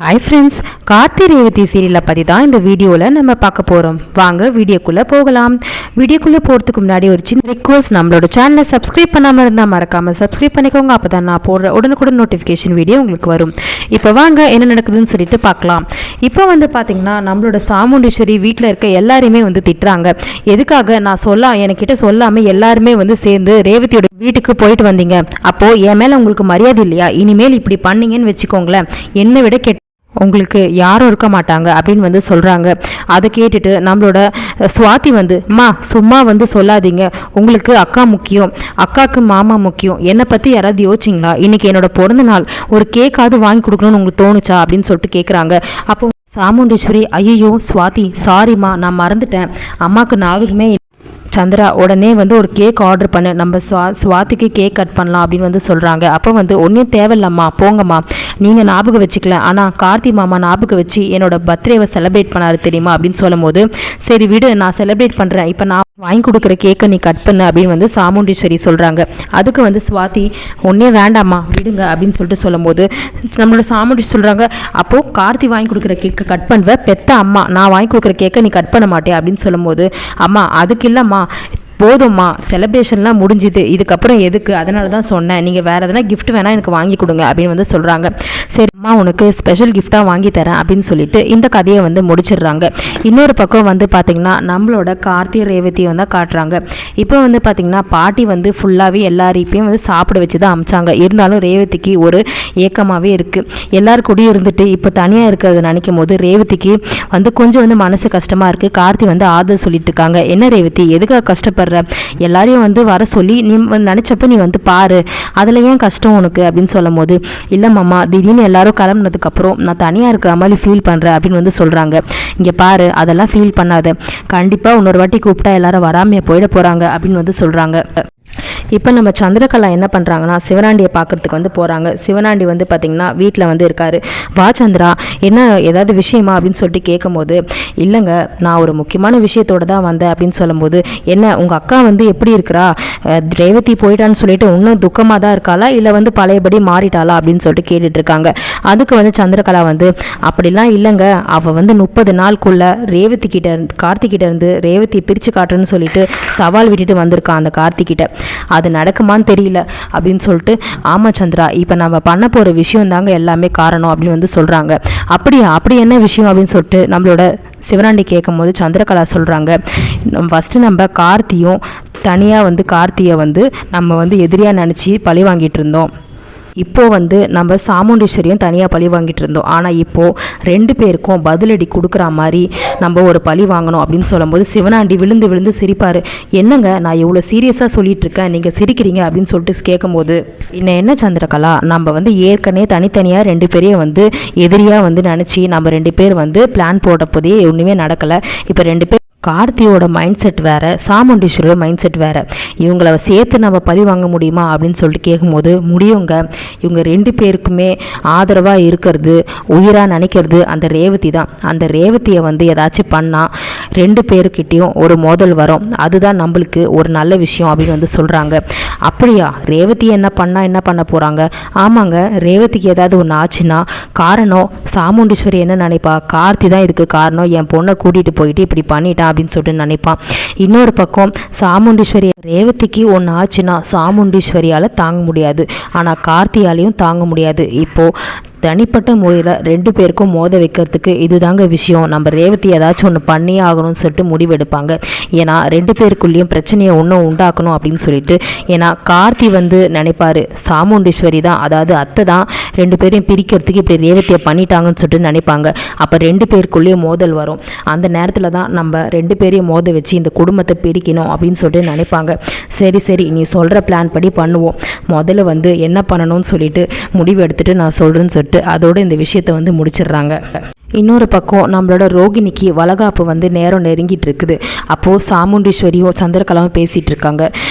Hi friends, Karthi Revathi சீரியலை பற்றி தான் இந்த வீடியோவில் நம்ம பார்க்க போகிறோம். வாங்க வீடியோக்குள்ளே போகலாம். வீடியோக்குள்ளே போகிறதுக்கு முன்னாடி ஒரு சின்ன ரிக்வஸ்ட், நம்மளோட சேனலை சப்ஸ்கிரைப் பண்ணாமல் இருந்தால் மறக்காமல் சப்ஸ்கிரைப் பண்ணிக்கோங்க. அப்போ தான் நான் போடுற உடனுக்குடன் நோட்டிஃபிகேஷன் வீடியோ உங்களுக்கு வரும். இப்போ வாங்க என்ன நடக்குதுன்னு சொல்லிட்டு பார்க்கலாம். இப்போ பார்த்தீங்கன்னா நம்மளோட சாமுண்டீஸ்வரி வீட்டில் இருக்க எல்லாருமே திட்டுறாங்க. எதுக்காக நான் என்கிட்ட சொல்லாமல் எல்லாருமே சேர்ந்து ரேவதியோட வீட்டுக்கு போயிட்டு வந்தீங்க. அப்போது என் மேலே உங்களுக்கு மரியாதை இல்லையா? இனிமேல் இப்படி பண்ணீங்கன்னு வச்சுக்கோங்களேன், என்னை விட உங்களுக்கு யாரும் இருக்க மாட்டாங்க அப்படின்னு சொல்கிறாங்க. அதை கேட்டுட்டு நம்மளோட சுவாதி சும்மா சொல்லாதீங்க, உங்களுக்கு அக்கா முக்கியம், அக்காவுக்கு மாமா முக்கியம், என்னை பற்றி யாராவது யோசிச்சிங்களா? இன்றைக்கி என்னோட பிறந்த நாள், ஒரு கேக்காவது வாங்கி கொடுக்கணும்னு உங்களுக்கு தோணுச்சா அப்படின்னு சொல்லிட்டு கேட்குறாங்க. அப்போ சாமுண்டீஸ்வரி, ஐயோ சுவாதி சாரிம்மா, நான் மறந்துட்டேன், அம்மாவுக்கு ஞாபகமே சந்திரா உடனே ஒரு கேக் ஆர்டர் பண்ணு, நம்ம சுவாதிக்கு கேக் கட் பண்ணலாம் அப்படின்னு சொல்கிறாங்க. அப்போ ஒன்றும் தேவையில்லம்மா, போங்கம்மா, நீங்கள் ஞாபகம் வச்சுக்கல, ஆனால் கார்த்தி மாமா ஞாபகம் வச்சு என்னோட பர்த்டேவை செலிப்ரேட் பண்ணாரு தெரியுமா அப்படின்னு சொல்லும் போது, சரி விடு, நான் செலிப்ரேட் பண்ணுறேன், இப்போ நான் வாங்கி கொடுக்குற கேக்கை நீ கட் பண்ணு அப்படின்னு சாமுண்டீஸ்வரி சொல்கிறாங்க. அதுக்கு சுவாதி, ஒன்றே வேண்டாம்மா விடுங்க அப்படின்னு சொல்லிட்டு சொல்லும் போது நம்மளோட சாமுண்டீஸ்வரி சொல்கிறாங்க, அப்போது கார்த்தி வாங்கி கொடுக்குற கேக்கை கட் பண்ணுவேன், பெத்த அம்மா நான் வாங்கி கொடுக்குற கேக்கை நீ கட் பண்ண மாட்டேன் அப்படின்னு சொல்லும் போது, அம்மா அதுக்கு இல்லைம்மா, போதும்மா, செலிப்ரேஷன்லாம் முடிஞ்சுது, இதுக்கப்புறம் எதுக்கு, அதனால தான் சொன்னேன், நீங்கள் வேறு எதனா கிஃப்ட் வேணால் எனக்கு வாங்கி கொடுங்க அப்படின்னு சொல்கிறாங்க. சரிம்மா, உனக்கு ஸ்பெஷல் கிஃப்டாக வாங்கி தரேன் அப்படின்னு சொல்லிட்டு இந்த கதையை முடிச்சிடுறாங்க. இன்னொரு பக்கம் பார்த்திங்கன்னா நம்மளோட கார்த்தி ரேவதியை காட்டுறாங்க. இப்போ பார்த்திங்கன்னா பாட்டி ஃபுல்லாகவே எல்லாரையும் சாப்பிட வச்சு தான் அமிச்சாங்க. இருந்தாலும் ரேவதிக்கு ஒரு ஏக்கமாகவே இருக்குது. எல்லாரு கூடயும் இருந்துட்டு இப்போ தனியாக இருக்கிறத நினைக்கும் போது ரேவதிக்கு கொஞ்சம் மனசு கஷ்டமாக இருக்குது. கார்த்தி ஆறுதல் சொல்லிட்டு இருக்காங்க. என்ன ரேவதி, எதுக்காக கஷ்டப்படுற? எல்லாரையும் வர சொல்லி நீ நினச்சப்ப நீ பாரு, அதில் ஏன் கஷ்டம் உனக்கு அப்படின்னு சொல்லும் போது, இல்லை மாமா, திடீர்னு எல்லாரும் கிளம்புனதுக்கப்புறம் நான் தனியாக இருக்கிற மாதிரி ஃபீல் பண்ணுறேன் அப்படின்னு சொல்கிறாங்க. இங்கே பாரு, அதெல்லாம் ஃபீல் பண்ணாத, கண்டிப்பாக இன்னொரு வாட்டி கூப்பிட்டா எல்லாரும் வராமையே போயிட போகிறாங்க அப்படின்னு சொல்கிறாங்க. இப்போ நம்ம சந்திரகலா என்ன பண்ணுறாங்கன்னா சிவனாண்டியை பார்க்குறதுக்கு போகிறாங்க. சிவனாண்டி பார்த்திங்கன்னா வீட்டில் இருக்கார். வா சந்திரா, என்ன ஏதாவது விஷயமா அப்படின்னு சொல்லிட்டு கேட்கும் போது, இல்லைங்க, நான் ஒரு முக்கியமான விஷயத்தோடு தான் வந்தேன் அப்படின்னு சொல்லும்போது, என்ன உங்கள் அக்கா எப்படி இருக்கிறா, ரேவதி போயிட்டான்னு சொல்லிட்டு இன்னும் துக்கமாக தான் இருக்காளா, இல்லை பழையபடி மாறிட்டாளா அப்படின்னு சொல்லிட்டு கேட்டுட்ருக்காங்க. அதுக்கு சந்திரகலா அப்படிலாம் இல்லைங்க, அவள் 30 நாளுக்குள்ளே கார்த்திகிட்ட இருந்து ரேவதியை பிரித்து காட்டுறேன்னு சொல்லிட்டு சவால் விட்டுட்டு வந்திருக்கான் அந்த கார்த்திகிட்ட. அது நடக்குமான்னு தெரியல அப்படின்னு சொல்லிட்டு, ஆமாம் சந்திரா, இப்போ நம்ம பண்ண போகிற விஷயம் தாங்க எல்லாமே காரணம் அப்படின்னு சொல்கிறாங்க. அப்படி என்ன விஷயம் அப்படின்னு சொல்லிட்டு நம்மளோட சிவனாண்டி கேட்கும் போது சந்திரகலா சொல்கிறாங்க, ஃபஸ்ட்டு நம்ம கார்த்தியும் தனியாக கார்த்தியை நம்ம எதிரியாக நினச்சி பழி வாங்கிட்டு இருந்தோம். இப்போது நம்ம சாமுண்டீஸ்வரியும் தனியாக பழி வாங்கிட்டு இருந்தோம். ஆனால் இப்போது 2 பேருக்கும் பதிலடி கொடுக்குற மாதிரி நம்ம ஒரு பழி வாங்கணும் அப்படின்னு சொல்லும்போது சிவனாண்டி விழுந்து சிரிப்பார். என்னங்க, நான் இவ்வளோ சீரியஸாக சொல்லிட்டு இருக்கேன், நீங்கள் சிரிக்கிறீங்க அப்படின்னு சொல்லிட்டு கேட்கும்போது, இன்னும் என்ன சந்திரகலா, நம்ம ஏற்கனவே தனித்தனியாக 2 பேரையும் எதிரியாக நினச்சி நம்ம 2 பேர் பிளான் போட்டப்போதே ஒன்றுமே நடக்கலை. இப்போ 2 பேர், கார்த்தியோட மைண்ட் செட் வேறு, சாமுண்டீஸ்வரியோட மைண்ட் செட் வேறு, இவங்கள சேர்த்து நம்ம பழி வாங்க முடியுமா அப்படின்னு சொல்லிட்டு கேட்கும்போது, முடியுங்க, இவங்க 2 பேருக்குமே ஆதரவாக இருக்கிறது, உயிராக நினைக்கிறது அந்த ரேவதி தான். அந்த ரேவதியை ஏதாச்சும் பண்ணால் 2 பேருக்கிட்டேயும் ஒரு மோதல் வரும், அதுதான் நம்மளுக்கு ஒரு நல்ல விஷயம் அப்படின்னு சொல்கிறாங்க. அப்படியா, ரேவதி என்ன பண்ண போகிறாங்க? ஆமாங்க, ரேவதிக்கு ஏதாவது ஒன்று ஆச்சுன்னா காரணம் சாமுண்டீஸ்வரி என்ன நினைப்பா, கார்த்தி தான் இதுக்கு காரணம், என் பொண்ணை கூட்டிகிட்டு போயிட்டு இப்படி பண்ணிட்டான் அப்படின்னு சொல்லிட்டு நினைப்பான். இன்னொரு பக்கம் சாமுண்டீஸ்வரி, ரேவதிக்கு ஒன்று ஆச்சுன்னா சாமுண்டீஸ்வரியால் தாங்க முடியாது, ஆனால் கார்த்தியாலையும் தாங்க முடியாது. இப்போது தனிப்பட்ட முறையில் 2 பேருக்கும் மோத வைக்கிறதுக்கு இதுதாங்க விஷயம், நம்ம ரேவதி ஏதாச்சும் ஒன்று பண்ணியே ஆகணும்னு சொல்லிட்டு முடிவெடுப்பாங்க. ஏன்னா 2 பேருக்குள்ளேயும் பிரச்சனையை ஒன்றும் உண்டாக்கணும் அப்படின்னு சொல்லிட்டு. ஏன்னா கார்த்தி நினைப்பார், சாமுண்டீஸ்வரி தான், அதாவது அத்தை தான் 2 பேரையும் பிரிக்கிறதுக்கு இப்படி ரேவதியை பண்ணிட்டாங்கன்னு சொல்லிட்டு நினைப்பாங்க. அப்போ 2 பேருக்குள்ளேயும் மோதல் வரும். அந்த நேரத்தில் தான் நம்ம 2 பேரையும் மோத வச்சு இந்த குடும்பத்தை பிரிக்கணும் அப்படின்னு சொல்லிட்டு நினைப்பாங்க. சரி நீ சொல்கிற பிளான் படி பண்ணுவோம், முதல்ல என்ன பண்ணணும்னு சொல்லிட்டு முடிவு எடுத்துகிட்டு நான் சொல்கிறேன்னு சொல்லிட்டு அதோடு இந்த விஷயத்தை முடிச்சிடுறாங்க. இன்னொரு பக்கம் நம்மளோட ரோகிணிக்கு வளகாப்பு வந்து நேரம் நெருங்கிட்டு இருக்குது. அப்போது சாமுண்டீஸ்வரியும் சந்திரகலாவும் பேசிகிட்டு இருக்காங்க.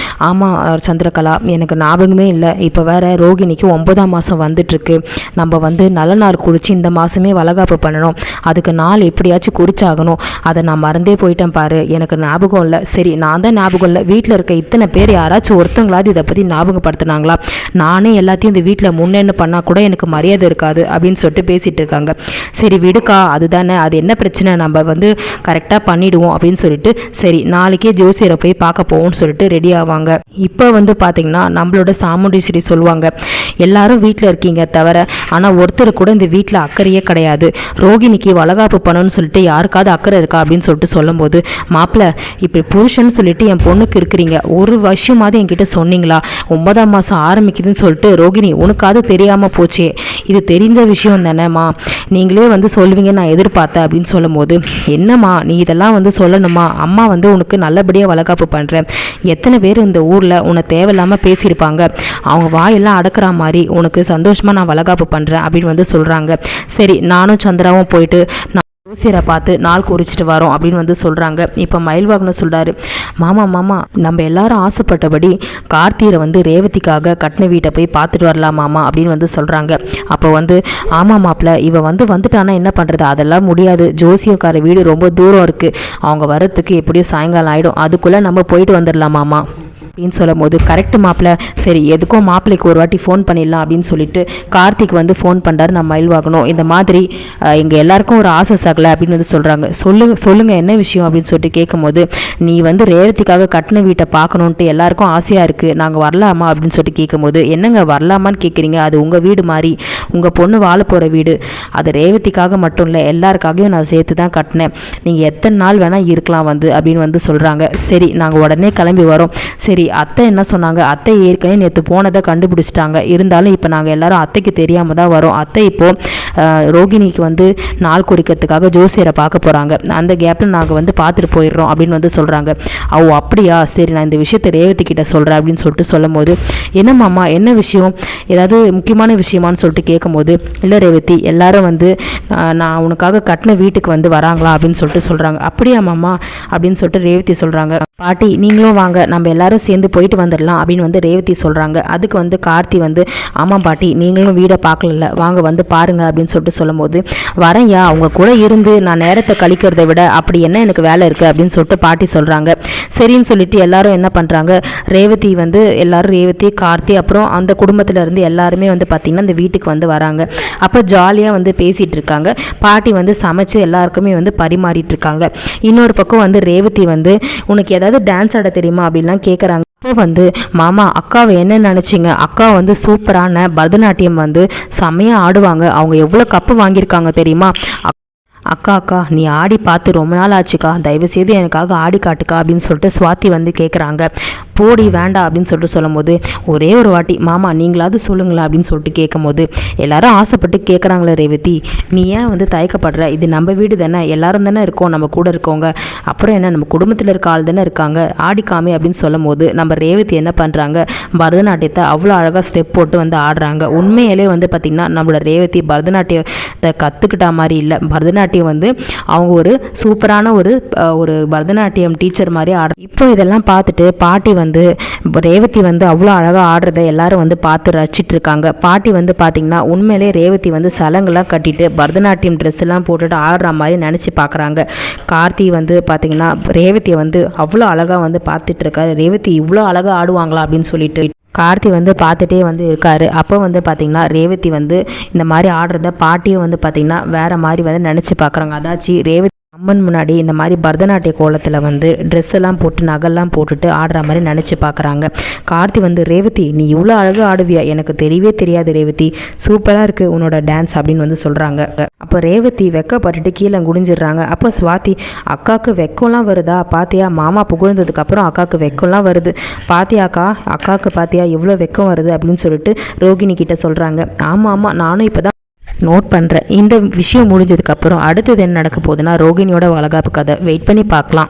ஆமாம் சந்திரகலா, எனக்கு ஞாபகமே இல்லை, இப்போ வேறு ரோகிணிக்கு 9ஆம் மாதம் வந்துட்டுருக்கு. நம்ம வந்து நல்ல நாள் குறித்து இந்த மாதமே வளகாப்பு பண்ணணும். அதுக்கு நாள் எப்படியாச்சும் குறிச்சாகணும். அதை நான் மறந்தே போயிட்டேன் பாரு, எனக்கு ஞாபகம் இல்லை. சரி, நான் தான் ஞாபகம் இல்லை, வீட்டில் இருக்க இத்தனை பேர் யாராச்சும் ஒருத்தங்களாவது இதை பற்றி ஞாபகப்படுத்தினாங்களா? நானே எல்லாத்தையும் இந்த வீட்டில் முன்னேன்னு பண்ணால் கூட எனக்கு மரியாதை இருக்காது அப்படின்னு சொல்லிட்டு பேசிகிட்டு இருக்காங்க. சரி விடுக்கா, அதுதானே, அது என்ன பிரச்சனை, நம்ம வந்து கரெக்டாக பண்ணிவிடுவோம் அப்படின்னு சொல்லிட்டு சரி நாளைக்கே ஜோசியரை போய் பார்க்க போவோம்னு சொல்லிட்டு ரெடி ஆவாங்க. இப்போ வந்து பார்த்திங்கன்னா நம்மளோட சாமுண்டீஸ்வரி சொல்லுவாங்க, எல்லாரும் வீட்டில் இருக்கீங்க தவிர ஆனால் ஒருத்தர் கூட இந்த வீட்டில் அக்கறையே கிடையாது. ரோகிணிக்கு வளகாப்பு பண்ணணும்னு சொல்லிட்டு யாருக்காவது அக்கறை இருக்கா அப்படின்னு சொல்லிட்டு சொல்லும்போது, மாப்பிள்ளை இப்படி புருஷன் சொல்லிட்டு என் பொண்ணுக்கு இருக்கிறீங்க, ஒரு வருஷமாவது என்கிட்ட சொன்னீங்களா? 9ஆம் மாதம் ஆரம்பிக்குதுன்னு சொல்லிட்டு ரோகிணி உனக்காவது தெரியாமல் போச்சே, இது தெரிஞ்ச விஷயம் தானேம்மா, நீங்களே வந்து சொல்லுவீங்க நான் எதிர்பார்த்தேன் அப்படின்னு சொல்லும்போது, என்னம்மா நீ இதெல்லாம் வந்து சொல்லணுமா? அம்மா வந்து உனக்கு நல்லபடியாக வளகாப்பு பண்ணுறேன். எத்தனை பேர் இந்த ஊரில் உன்னை தேவையில்லாமல் பேசியிருப்பாங்க, அவங்க வாயெல்லாம் அடக்கிற மாதிரி உனக்கு சந்தோஷமாக நான் வளகாப்பு பண்ணுறேன் அப்படின்னு வந்து சொல்கிறாங்க. சரி நானும் சந்திராவும் போயிட்டு ஜோசியரை பார்த்து நாள் குறிச்சிட்டு வரோம் அப்படின்னு வந்து சொல்கிறாங்க. இப்போ மயில்வாகனம் சொல்கிறாரு, மாமா நம்ம எல்லாரும் ஆசைப்பட்டபடி கார்த்திகை வந்து ரேவதிக்காக கட்டின வீட்டை போய் பார்த்துட்டு வரலாம் மாமா அப்படின்னு வந்து சொல்கிறாங்க. அப்போ வந்து ஆமாம் மாப்பிள்ள, இவ வந்துட்டானா என்ன பண்ணுறது, அதெல்லாம் முடியாது, ஜோசியக்கார வீடு ரொம்ப தூரம் இருக்குது, அவங்க வர்றதுக்கு எப்படியும் சாயங்காலம் ஆகிடும், அதுக்குள்ளே நம்ம போயிட்டு வந்துடலாம் மாமா அப்படின்னு சொல்லும் போது, கரெக்டு மாப்பிள்ள, சரி எதுக்கும் மாப்பிள்ளைக்கு ஒரு வாட்டி ஃபோன் பண்ணிடலாம் அப்படின்னு சொல்லிட்டு கார்த்திக் வந்து ஃபோன் பண்ணுறாரு. நம்ம மயில்வாகணும் இந்த மாதிரி எங்கள் எல்லாருக்கும் ஒரு ஆசை சகலை அப்படின்னு வந்து சொல்கிறாங்க. சொல்லுங்க என்ன விஷயம் அப்படின்னு சொல்லிட்டு கேட்கும்போது, நீ வந்து ரேவதிக்காக கட்டின வீட்டை பார்க்கணுன்ட்டு எல்லாருக்கும் ஆசையாக இருக்குது, நாங்கள் வரலாமா அப்படின்னு சொல்லிட்டு கேட்கும்போது, என்னங்க வரலாமான்னு கேட்குறீங்க, அது உங்கள் வீடு மாதிரி, உங்கள் பொண்ணு வாழ போகிற வீடு, அது ரேவதிக்காக மட்டும் இல்லை எல்லாருக்காகவும் நான் சேர்த்து தான் கட்டினேன், நீங்கள் எத்தனை நாள் வேணால் இருக்கலாம் வந்து அப்படின்னு வந்து சொல்கிறாங்க. சரி நாங்கள் உடனே கிளம்பி வரோம். சரி அத்தை என்ன சொன்னாங்க, அத்தை ஏற்கனவே நேற்று போனதை கண்டுபிடிச்சிட்டாங்க, இருந்தாலும் இப்போ நாங்கள் எல்லாரும் அத்தைக்கு தெரியாமல் தான் வரோம். அத்தை இப்போது ரோகிணிக்கு வந்து நாள் குறிக்கிறதுக்காக ஜோசியரை பார்க்க போகிறாங்க, அந்த கேப்பில் நாங்கள் வந்து பார்த்துட்டு போயிடுறோம் அப்படின்னு வந்து சொல்கிறாங்க. அப்படியா, சரி நான் இந்த விஷயத்தை ரேவதி கிட்ட சொல்கிறேன் அப்படின்னு சொல்லிட்டு சொல்லும் போது, என்னம்மாம்மா என்ன விஷயம், ஏதாவது முக்கியமான விஷயமானு சொல்லிட்டு கேட்கும்போது, இல்லை ரேவதி எல்லாரும் வந்து நான் உனக்காக கட்டின வீட்டுக்கு வந்து வராங்களா அப்படின்னு சொல்லிட்டு சொல்கிறாங்க. அப்படியா மாமா அப்படின்னு சொல்லிட்டு ரேவதி சொல்கிறாங்க. பாட்டி நீங்களும் வாங்க, நம்ம எல்லாரும் சேர்ந்து போயிட்டு வந்துடலாம் அப்படின்னு வந்து ரேவதி சொல்கிறாங்க. அதுக்கு வந்து கார்த்தி வந்து, ஆமாம் பாட்டி நீங்களும் வீடை பார்க்கல, வாங்க வந்து பாருங்கள் அப்படின்னு சொல்லிட்டு சொல்லும்போது, வரேன்யா அவங்க கூட இருந்து நான் நேரத்தை கழிக்கிறத விட அப்படி என்ன எனக்கு வேலை இருக்குது அப்படின்னு சொல்லிட்டு பாட்டி சொல்கிறாங்க. சரின்னு சொல்லிட்டு எல்லாரும் என்ன பண்ணுறாங்க, ரேவதி வந்து எல்லாரும் ரேவதி கார்த்தி அப்புறம் அந்த குடும்பத்தில் இருந்து எல்லாருமே வந்து பார்த்திங்கன்னா இந்த வீட்டுக்கு வந்து வராங்க. அப்போ ஜாலியாக வந்து பேசிகிட்டு இருக்காங்க. பாட்டி வந்து சமைச்சு எல்லாருக்குமே வந்து பரிமாறிட்டு இருக்காங்க. இன்னொரு பக்கம் வந்து ரேவதி வந்து, உனக்கு ஏதாவது டான்ஸ் ஆட தெரியுமா அப்படின்லாம் கேட்குறாங்க. அப்போ வந்து, மாமா அக்காவை என்ன நினச்சிங்க, அக்கா வந்து சூப்பரான பரதநாட்டியம் வந்து செம்மையாக ஆடுவாங்க, அவங்க எவ்வளோ கப்பு வாங்கியிருக்காங்க தெரியுமா, அக்கா நீ ஆடி பார்த்து ரொம்ப நாள் ஆச்சுக்கா, தயவுசெய்து எனக்காக ஆடி காட்டுக்கா அப்படின்னு சொல்லிட்டு சுவாதி வந்து கேட்குறாங்க. போடி வேண்டாம் அப்படின்னு சொல்லிட்டு சொல்லும் போது, ஒரே ஒரு வாட்டி மாமா நீங்களாவது சொல்லுங்களா அப்படின்னு சொல்லிட்டு கேட்கும் போது, எல்லாரும் ஆசைப்பட்டு கேட்குறாங்களே ரேவதி, நீ ஏன் வந்து தயக்கப்படுற, இது நம்ம வீடு தானே, எல்லாரும் தானே இருக்கோம் நம்ம கூட இருக்கவங்க, அப்புறம் என்ன நம்ம குடும்பத்தில் இருக்க ஆள் தானே இருக்காங்க, ஆடிக்காமே அப்படின்னு சொல்லும் போது, நம்ம ரேவதி என்ன பண்ணுறாங்க, பரதநாட்டியத்தை அவ்வளோ அழகாக ஸ்டெப் போட்டு வந்து ஆடுறாங்க. உண்மையிலே வந்து பார்த்திங்கன்னா நம்மளோட ரேவதி பரதநாட்டியத்தை கற்றுக்கிட்டா மாதிரி இல்லை, பரதநாட்டியம் வந்து அவங்க ஒரு சூப்பரான ஒரு பரதநாட்டியம் டீச்சர் மாதிரி ஆடுறாங்க. இப்போ இதெல்லாம் பார்த்துட்டு பாட்டி வந்து ரேவதி வந்து அவ்வளோ அழகாக ஆடுறதை எல்லாரும் வந்து பார்த்து ரசிச்சிட்டு இருக்காங்க. பாட்டி வந்து பார்த்திங்கன்னா உண்மையிலே ரேவதி வந்து சலங்கெல்லாம் கட்டிட்டு பரதநாட்டியம் ட்ரெஸ் எல்லாம் போட்டுட்டு ஆடுற மாதிரி நினச்சி பார்க்குறாங்க. கார்த்தி வந்து பார்த்திங்கன்னா ரேவதியை வந்து அவ்வளோ அழகாக வந்து பார்த்துட்டு இருக்காரு. ரேவதி இவ்வளோ அழகாக ஆடுவாங்களா அப்படின்னு சொல்லிட்டு கார்த்தி வந்து பார்த்துட்டே வந்து இருக்காரு. அப்போ வந்து பார்த்திங்கன்னா ரேவதி வந்து இந்த மாதிரி ஆடுறத பாட்டியும் வந்து பார்த்திங்கன்னா வேறு மாதிரி வந்து நினச்சி பார்க்குறாங்க. அதாச்சும் ரேவதி அம்மன் முன்னாடி இந்த மாதிரி பரதநாட்டிய கோலத்தில் வந்து ட்ரெஸ் எல்லாம் போட்டு நகைலாம் போட்டுட்டு ஆடுற மாதிரி நினச்சி பார்க்குறாங்க. கார்த்தி வந்து, ரேவதி நீ இவ்வளோ அழகாக ஆடுவியா, எனக்கு தெரியவே தெரியாது ரேவதி, சூப்பராக இருக்குது உன்னோட டான்ஸ் அப்படின்னு வந்து சொல்கிறாங்க. அப்போ ரேவதி வெக்கப்பட்டுட்டு கீழே குடிஞ்சிடுறாங்க. அப்போ சுவாதி, அக்காவுக்கு வெக்கம்லாம் வருதா பாத்தியா, மாமா புகழ்ந்ததுக்கப்புறம் அக்காவுக்கு வெக்கம்லாம் வருது பாத்தியாக்கா, அக்காவுக்கு பாத்தியா எவ்வளோ வெக்கம் வருது அப்படின்னு சொல்லிட்டு ரோகிணி கிட்ட சொல்கிறாங்க. ஆமாம் நானும் இப்போ தான் நோட் பண்ணுறேன். இந்த விஷயம் முடிஞ்சதுக்கப்புறம் அடுத்தது என்ன நடக்க போகுதுன்னா ரோகிணியோட வளகாப்பு கதை. வெயிட் பண்ணி பார்க்கலாம்.